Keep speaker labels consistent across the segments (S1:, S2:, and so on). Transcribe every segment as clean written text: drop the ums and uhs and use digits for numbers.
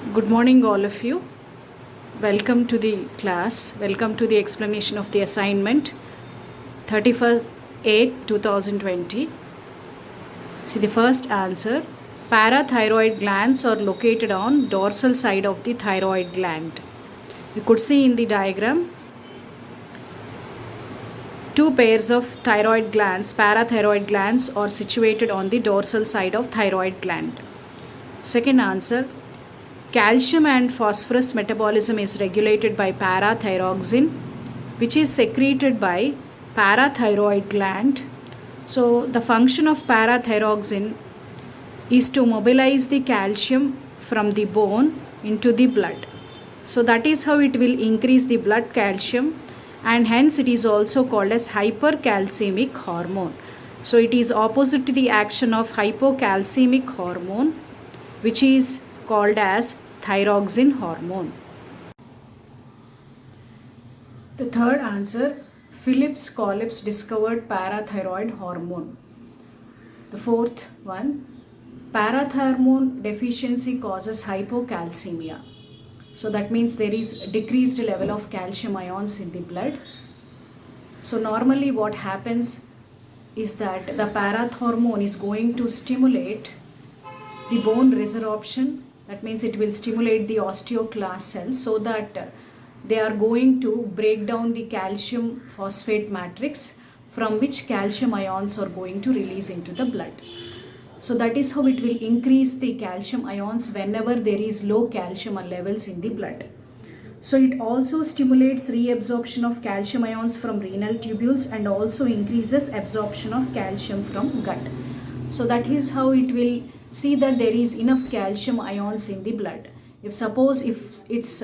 S1: Good morning, all of you. Welcome to the class. Welcome to the explanation of the assignment 31st 8 2020. See the first answer. Parathyroid glands are located on dorsal side of the thyroid gland. You could see in the diagram two pairs of thyroid glands, parathyroid glands, are situated on the dorsal side of thyroid gland. Second answer. Calcium and phosphorus metabolism is regulated by parathyroxine, which is secreted by parathyroid gland. So the function of parathyroxine is to mobilize the calcium from the bone into the blood. So that is how it will increase the blood calcium, and hence it is also called as hypercalcemic hormone. So it is opposite to the action of hypocalcemic hormone, which is called as thyroxine hormone. The third answer, Phillips Collips discovered parathyroid hormone. The fourth one, parathyroid deficiency causes hypocalcemia. So that means there is a decreased level of calcium ions in the blood. So normally what happens is that the parathormone is going to stimulate the bone resorption. That means it will stimulate the osteoclast cells so that they are going to break down the calcium phosphate matrix, from which calcium ions are going to release into the blood. So that is how it will increase the calcium ions whenever there is low calcium levels in the blood. So it also stimulates reabsorption of calcium ions from renal tubules and also increases absorption of calcium from gut. So that is how it will see that there is enough calcium ions in the blood. If its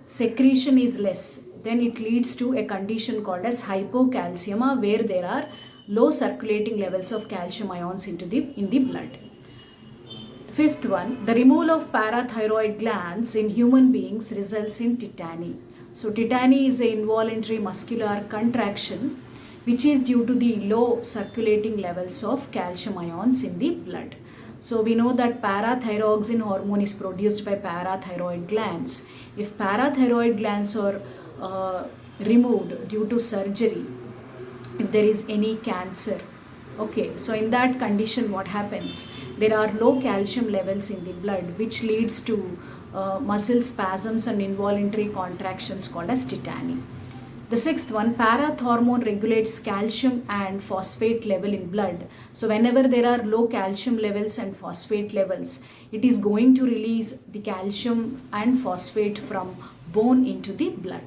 S1: secretion is less, then it leads to a condition called as hypocalcemia, where there are low circulating levels of calcium ions in the blood. Fifth one, the removal of parathyroid glands in human beings results in tetany. So tetany is an involuntary muscular contraction which is due to the low circulating levels of calcium ions in the blood. So we know that parathyroxine hormone is produced by parathyroid glands. If parathyroid glands are removed due to surgery, if there is any cancer, okay, so in that condition what happens? There are low calcium levels in the blood, which leads to muscle spasms and involuntary contractions called as tetany. The sixth one, parathormone regulates calcium and phosphate level in blood. So whenever there are low calcium levels and phosphate levels, it is going to release the calcium and phosphate from bone into the blood.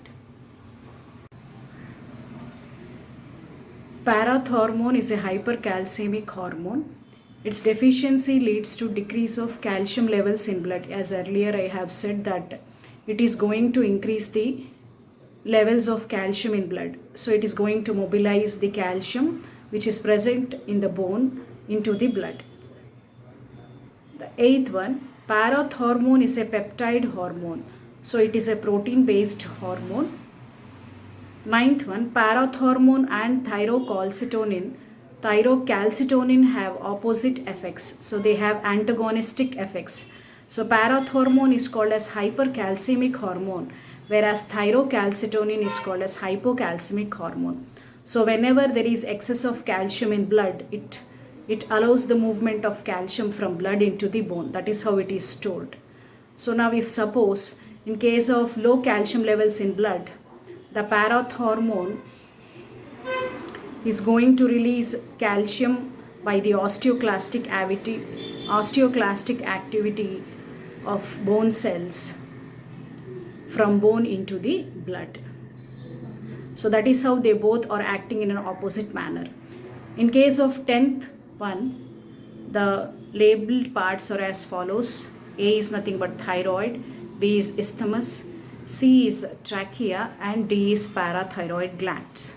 S1: Parathormone is a hypercalcemic hormone. Its deficiency leads to decrease of calcium levels in blood. As earlier I have said that it is going to increase the levels of calcium in blood. So it is going to mobilize the calcium which is present in the bone into the blood. The eighth one, parathormone is a peptide hormone. So it is a protein based hormone. Ninth one, parathormone and thyrocalcitonin have opposite effects. So they have antagonistic effects. So parathormone is called as hypercalcemic hormone, whereas thyrocalcitonin is called as hypocalcemic hormone. So whenever there is excess of calcium in blood, it allows the movement of calcium from blood into the bone. That is how it is stored. So now if suppose in case of low calcium levels in blood, the parathormone is going to release calcium by the osteoclastic activity of bone cells from bone into the blood. So that is how they both are acting in an opposite manner. In case of 10th one, the labeled parts are as follows. A is nothing but thyroid, B is isthmus, C is trachea, and D is parathyroid glands.